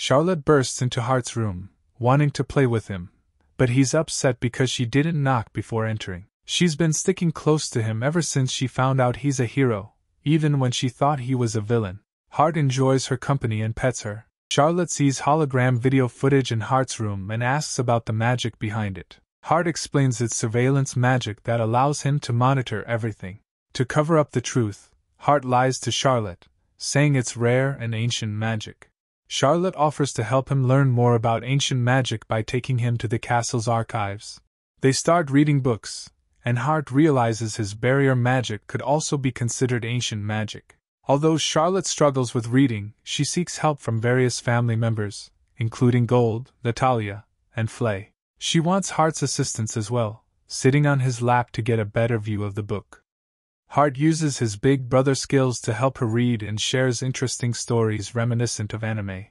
Charlotte bursts into Heart's room, wanting to play with him, but he's upset because she didn't knock before entering. She's been sticking close to him ever since she found out he's a hero, even when she thought he was a villain. Heart enjoys her company and pets her. Charlotte sees hologram video footage in Heart's room and asks about the magic behind it. Heart explains it's surveillance magic that allows him to monitor everything. To cover up the truth, Heart lies to Charlotte, saying it's rare and ancient magic. Charlotte offers to help him learn more about ancient magic by taking him to the castle's archives. They start reading books, and Heart realizes his barrier magic could also be considered ancient magic. Although Charlotte struggles with reading, she seeks help from various family members, including Gold, Natalia, and Flay. She wants Heart's assistance as well, sitting on his lap to get a better view of the book. Heart uses his big brother skills to help her read and shares interesting stories reminiscent of anime.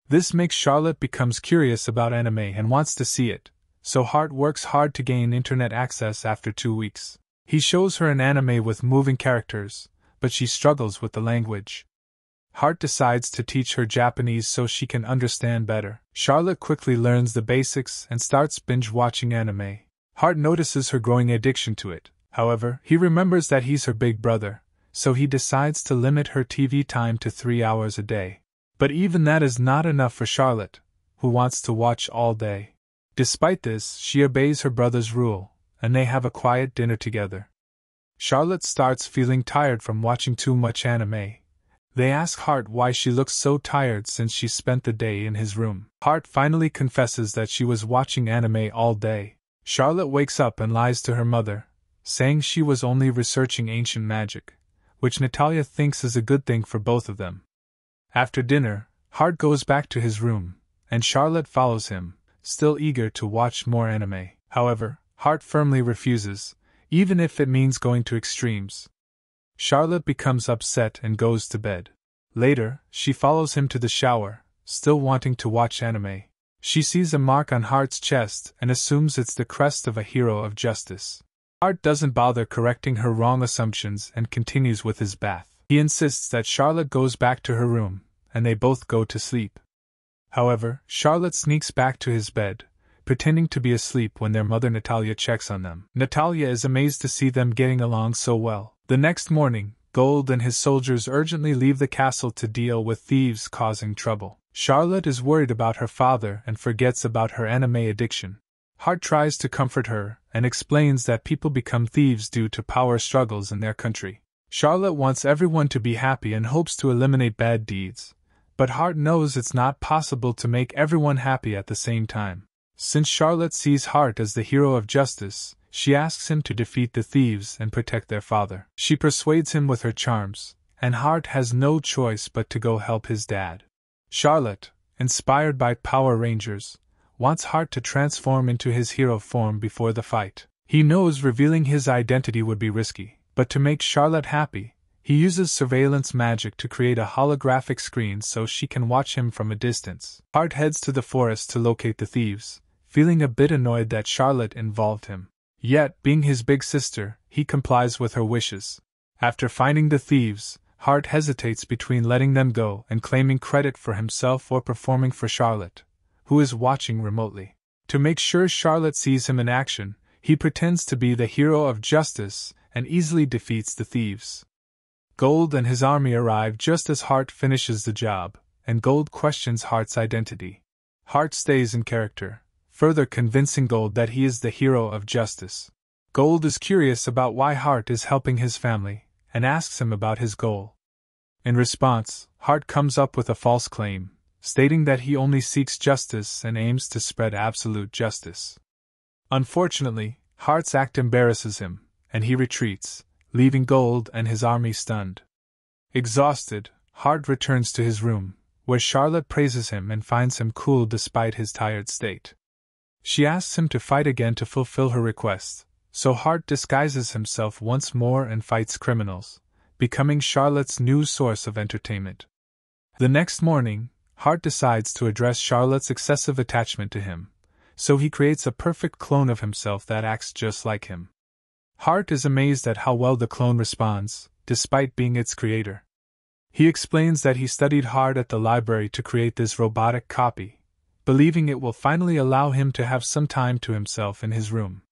This makes Charlotte becomes curious about anime and wants to see it, so Heart works hard to gain internet access after 2 weeks. He shows her an anime with moving characters, but she struggles with the language. Heart decides to teach her Japanese so she can understand better. Charlotte quickly learns the basics and starts binge-watching anime. Heart notices her growing addiction to it. However, he remembers that he's her big brother, so he decides to limit her TV time to 3 hours a day. But even that is not enough for Charlotte, who wants to watch all day. Despite this, she obeys her brother's rule, and they have a quiet dinner together. Charlotte starts feeling tired from watching too much anime. They ask Heart why she looks so tired since she spent the day in his room. Heart finally confesses that she was watching anime all day. Charlotte wakes up and lies to her mother, saying she was only researching ancient magic, which Natalia thinks is a good thing for both of them. After dinner, Heart goes back to his room, and Charlotte follows him, still eager to watch more anime. However, Heart firmly refuses, even if it means going to extremes. Charlotte becomes upset and goes to bed. Later, she follows him to the shower, still wanting to watch anime. She sees a mark on Heart's chest and assumes it's the crest of a hero of justice. Heart doesn't bother correcting her wrong assumptions and continues with his bath. He insists that Charlotte goes back to her room, and they both go to sleep. However, Charlotte sneaks back to his bed, pretending to be asleep when their mother Natalia checks on them. Natalia is amazed to see them getting along so well. The next morning, Gold and his soldiers urgently leave the castle to deal with thieves causing trouble. Charlotte is worried about her father and forgets about her anime addiction. Heart tries to comfort her and explains that people become thieves due to power struggles in their country. Charlotte wants everyone to be happy and hopes to eliminate bad deeds, but Heart knows it's not possible to make everyone happy at the same time. Since Charlotte sees Heart as the hero of justice, she asks him to defeat the thieves and protect their father. She persuades him with her charms, and Heart has no choice but to go help his dad. Charlotte, inspired by Power Rangers, wants Heart to transform into his hero form before the fight. He knows revealing his identity would be risky, but to make Charlotte happy, he uses surveillance magic to create a holographic screen so she can watch him from a distance. Heart heads to the forest to locate the thieves, feeling a bit annoyed that Charlotte involved him. Yet, being his big sister, he complies with her wishes. After finding the thieves, Heart hesitates between letting them go and claiming credit for himself or performing for Charlotte, who is watching remotely. To make sure Charlotte sees him in action, he pretends to be the hero of justice and easily defeats the thieves. Gold and his army arrive just as Heart finishes the job, and Gold questions Heart's identity. Heart stays in character, further convincing Gold that he is the hero of justice. Gold is curious about why Heart is helping his family, and asks him about his goal. In response, Heart comes up with a false claim, stating that he only seeks justice and aims to spread absolute justice. Unfortunately, Heart's act embarrasses him, and he retreats, leaving Gold and his army stunned. Exhausted, Heart returns to his room, where Charlotte praises him and finds him cool despite his tired state. She asks him to fight again to fulfill her request, so Heart disguises himself once more and fights criminals, becoming Charlotte's new source of entertainment. The next morning, Heart decides to address Charlotte's excessive attachment to him, so he creates a perfect clone of himself that acts just like him. Heart is amazed at how well the clone responds, despite being its creator. He explains that he studied hard at the library to create this robotic copy, believing it will finally allow him to have some time to himself in his room.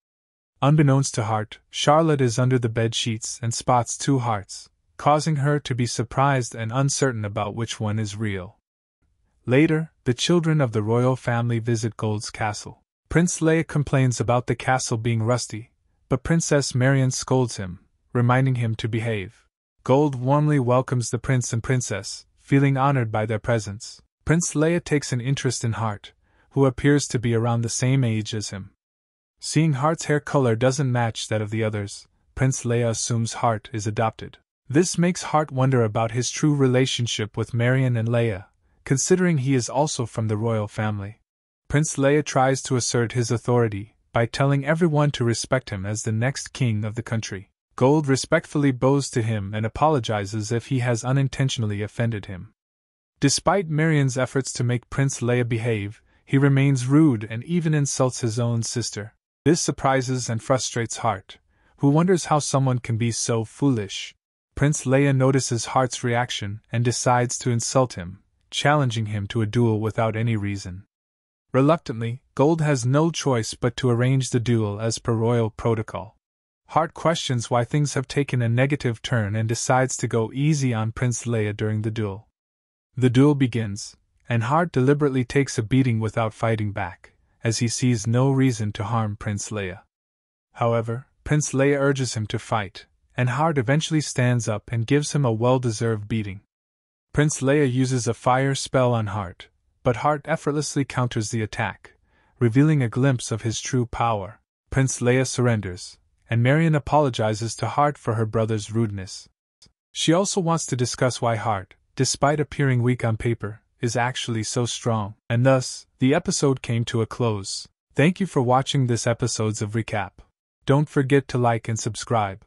Unbeknownst to Hart, Charlotte is under the bed sheets and spots 2 hearts, causing her to be surprised and uncertain about which one is real. Later, the children of the royal family visit Gold's castle. Prince Leia complains about the castle being rusty, but Princess Marion scolds him, reminding him to behave. Gold warmly welcomes the prince and princess, feeling honored by their presence. Prince Leia takes an interest in Hart, who appears to be around the same age as him. Seeing Hart's hair color doesn't match that of the others, Prince Leia assumes Hart is adopted. This makes Hart wonder about his true relationship with Marion and Leia, considering he is also from the royal family. Prince Leia tries to assert his authority by telling everyone to respect him as the next king of the country. Gold respectfully bows to him and apologizes if he has unintentionally offended him. Despite Marion's efforts to make Prince Leia behave, he remains rude and even insults his own sister. This surprises and frustrates Hart, who wonders how someone can be so foolish. Prince Leia notices Hart's reaction and decides to insult him, challenging him to a duel without any reason. Reluctantly, Gold has no choice but to arrange the duel as per royal protocol. Hart questions why things have taken a negative turn and decides to go easy on Prince Leia during the duel. The duel begins, and Hart deliberately takes a beating without fighting back, as he sees no reason to harm Prince Leia. However, Prince Leia urges him to fight, and Hart eventually stands up and gives him a well-deserved beating. Prince Leia uses a fire spell on Hart, but Hart effortlessly counters the attack, revealing a glimpse of his true power. Prince Leia surrenders, and Marion apologizes to Hart for her brother's rudeness. She also wants to discuss why Hart, despite appearing weak on paper, is actually so strong, and thus, the episode came to a close. Thank you for watching this episode's of Recap. Don't forget to like and subscribe.